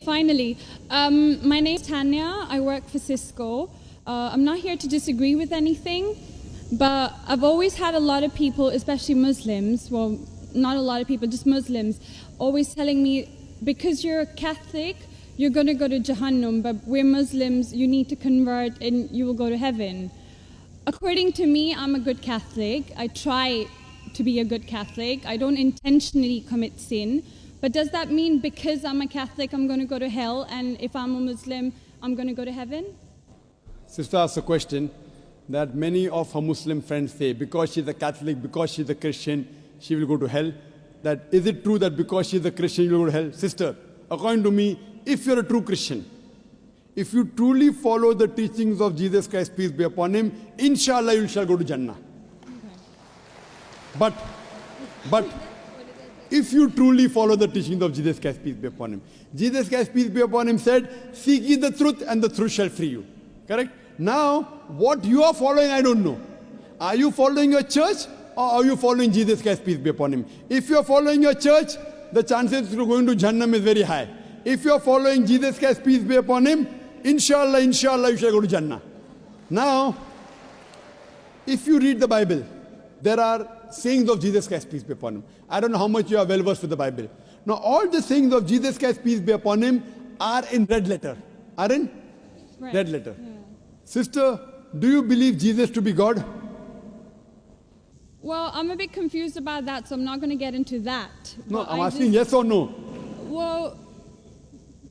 finally. My name is Tanya. I work for Cisco. I'm not here to disagree with anything, but I've always had a lot of people, especially Muslims, well, not a lot of people, just Muslims, always telling me, because you're a Catholic, you're going to go to Jahannam, but we're Muslims, you need to convert and you will go to heaven. According to me, I'm a good Catholic. I try to be a good Catholic. I don't intentionally commit sin. But does that mean because I'm a Catholic, I'm going to go to hell, and if I'm a Muslim, I'm going to go to heaven? Sister asked a question that many of her Muslim friends say, because she's a Catholic, because she's a Christian, she will go to hell. That is it true that because she's a Christian, you will go to hell? Sister, according to me, if you're a true Christian, if you truly follow the teachings of Jesus Christ, peace be upon him, inshallah you shall go to Jannah. Okay. But if you truly follow the teachings of Jesus Christ, peace be upon him, Jesus Christ, peace be upon him, said, seek ye the truth and the truth shall free you. Correct? Now, what you are following, I don't know. Are you following your church or are you following Jesus Christ, peace be upon him? If you are following your church, the chances of going to Jannah is very high. If you are following Jesus Christ, peace be upon him, inshallah, you shall go to Jannah. Now, if you read the Bible, there are sayings of Jesus Christ, peace be upon him. I don't know how much you are well versed with the Bible. Now, all the sayings of Jesus Christ, peace be upon him, are in red letter. Are in red letter. Yeah. Sister, do you believe Jesus to be God? Well, I'm a bit confused about that, so I'm not going to get into that. No, I'm asking yes or no. Well,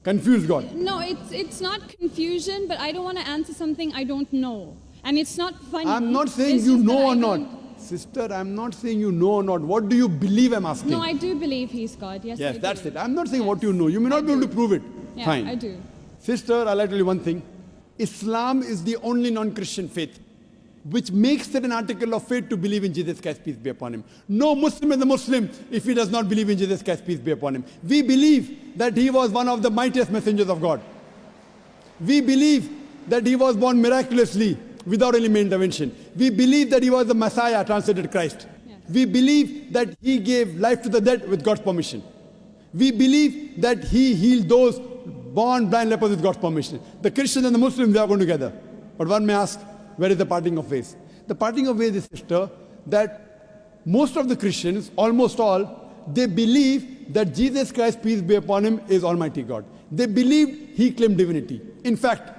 confused God. No, it's not confusion, but I don't want to answer something I don't know. And it's not funny. I'm not saying you know or not. Sister, I'm not saying you know or not. What do you believe, I'm asking? No, I do believe he's God. Yes, yes, I that's do. it. I'm not saying what you know. You may not be able to prove it. Yeah, fine. I do. Sister, I'd like to tell you one thing. Islam is the only non-Christian faith which makes it an article of faith to believe in Jesus Christ, peace be upon him. No Muslim is a Muslim if he does not believe in Jesus Christ, peace be upon him. We believe that he was one of the mightiest messengers of God. We believe that he was born miraculously without any intervention. We believe that he was the Messiah, translated Christ. Yes. We believe that he gave life to the dead with God's permission. We believe that he healed those born blind lepers with God's permission. The Christians and the Muslims, they are going together. But one may ask, where is the parting of ways? The parting of ways is, sister, that most of the Christians, almost all, they believe that Jesus Christ, peace be upon him, is Almighty God. They believe he claimed divinity. In fact,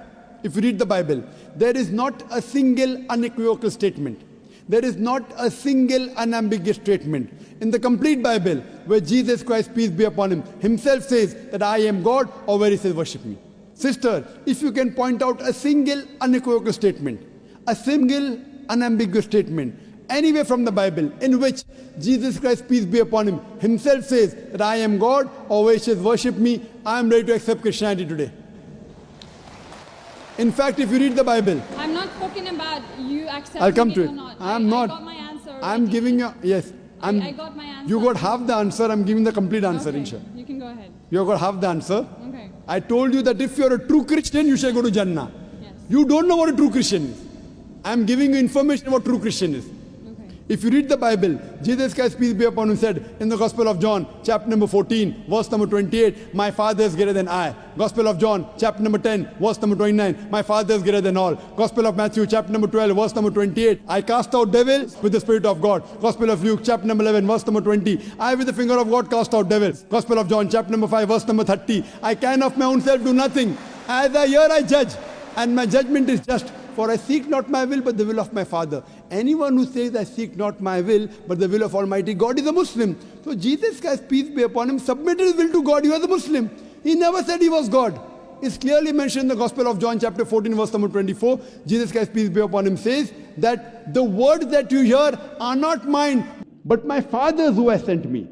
if you read the Bible, there is not a single unequivocal statement. There is not a single unambiguous statement in the complete Bible where Jesus Christ, peace be upon him, himself says that I am God, or where he says worship me. Sister, if you can point out a single unequivocal statement, a single unambiguous statement, anywhere from the Bible in which Jesus Christ, peace be upon him, himself says that I am God, or where he says worship me, I am ready to accept Christianity today. In fact, if you read the Bible, I'm not talking about you accepting I'll come to it it. or not. I got my answer. I'm giving you, yes. I got my answer. You got half the answer, I'm giving the complete answer, okay, inshallah. You can go ahead. You got half the answer. Okay. I told you that if you're a true Christian, you shall go to Jannah. Yes. You don't know what a true Christian is. I'm giving you information about true Christian is. If you read the Bible, Jesus Christ, peace be upon him, said in the Gospel of John, chapter number 14, verse number 28, my Father is greater than I. Gospel of John, chapter number 10, verse number 29, my Father is greater than all. Gospel of Matthew, chapter number 12, verse number 28, I cast out devils with the Spirit of God. Gospel of Luke, chapter number 11, verse number 20, I with the finger of God cast out devils. Gospel of John, chapter number 5, verse number 30, I can of my own self do nothing. As I hear, I judge, and my judgment is just. For I seek not my will, but the will of my Father. Anyone who says, I seek not my will, but the will of Almighty God is a Muslim. So Jesus Christ, peace be upon him, submitted his will to God. He was a Muslim. He never said he was God. It's clearly mentioned in the Gospel of John, chapter 14, verse number 24. Jesus Christ, peace be upon him, says that the words that you hear are not mine, but my Father's who has sent me.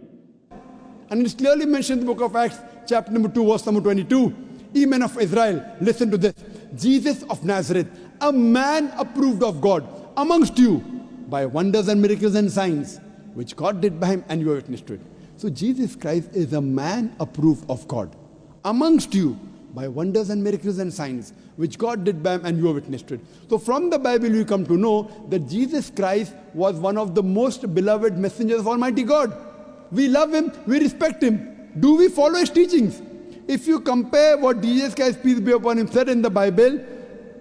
And it's clearly mentioned in the book of Acts, chapter number 2, verse number 22. Ye men of Israel, listen to this. Jesus of Nazareth, a man approved of God amongst you by wonders and miracles and signs, which God did by him, and you are witness to it. So Jesus Christ is a man approved of God amongst you by wonders and miracles and signs, which God did by him, and you are witness to it. So from the Bible we come to know that Jesus Christ was one of the most beloved messengers of Almighty God. We love him, we respect him. Do we follow his teachings? if you compare what Jesus Christ, peace be upon him, said in the Bible,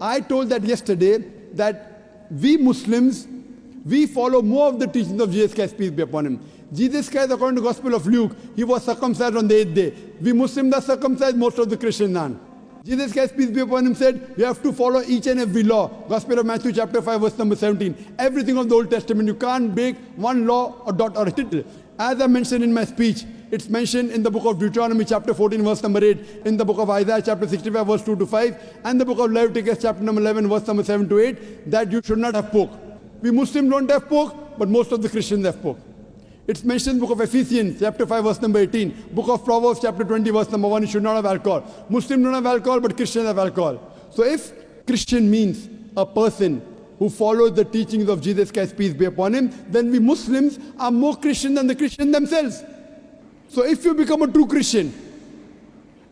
I told that yesterday, that we Muslims, we follow more of the teachings of Jesus Christ, peace be upon him. Jesus Christ, according to the Gospel of Luke, he was circumcised on the 8th day. We Muslims are circumcised, most of the Christians aren't. Jesus Christ, peace be upon him, said, you have to follow each and every law. Gospel of Matthew chapter 5, verse number 17. Everything of the Old Testament, you can't break one law or dot or a tittle. As I mentioned in my speech, it's mentioned in the book of Deuteronomy chapter 14, verse number 8, in the book of Isaiah chapter 65, verse 2 to 5, and the book of Leviticus chapter number 11, verse number 7 to 8, that you should not have pork. We Muslims don't have pork, but most of the Christians have pork. It's mentioned in the book of Ephesians, chapter 5, verse number 18. Book of Proverbs, chapter 20, verse number 1, you should not have alcohol. Muslims don't have alcohol, but Christians have alcohol. So if Christian means a person who follows the teachings of Jesus Christ, peace be upon him, then we Muslims are more Christian than the Christians themselves. So if you become a true Christian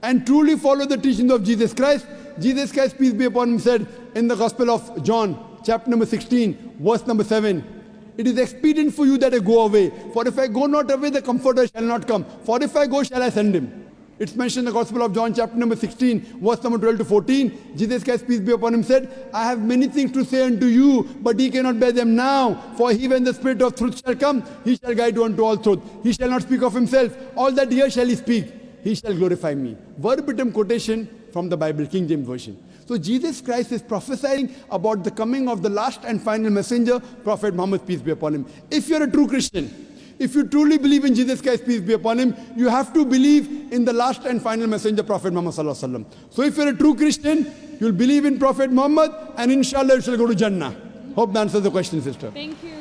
and truly follow the teachings of Jesus Christ, peace be upon him, said in the Gospel of John, chapter number 16, verse number 7, it is expedient for you that I go away. For if I go not away, the Comforter shall not come. For if I go, shall I send him. It's mentioned in the Gospel of John, chapter number 16, verse number 12 to 14. Jesus Christ, peace be upon him, said, I have many things to say unto you, but ye cannot bear them now. For he, when the Spirit of truth shall come, he shall guide you unto all truth. He shall not speak of himself. All that here shall he speak. He shall glorify me. Verbatim quotation from the Bible, King James Version. So Jesus Christ is prophesying about the coming of the last and final messenger, Prophet Muhammad, peace be upon him. If you're a true Christian, if you truly believe in Jesus Christ, peace be upon him, you have to believe in the last and final messenger, Prophet Muhammad sallallahu alaihi wasallam. So if you're a true Christian, you'll believe in Prophet Muhammad, and inshallah you shall go to Jannah. Hope that answers the question, sister. Thank you.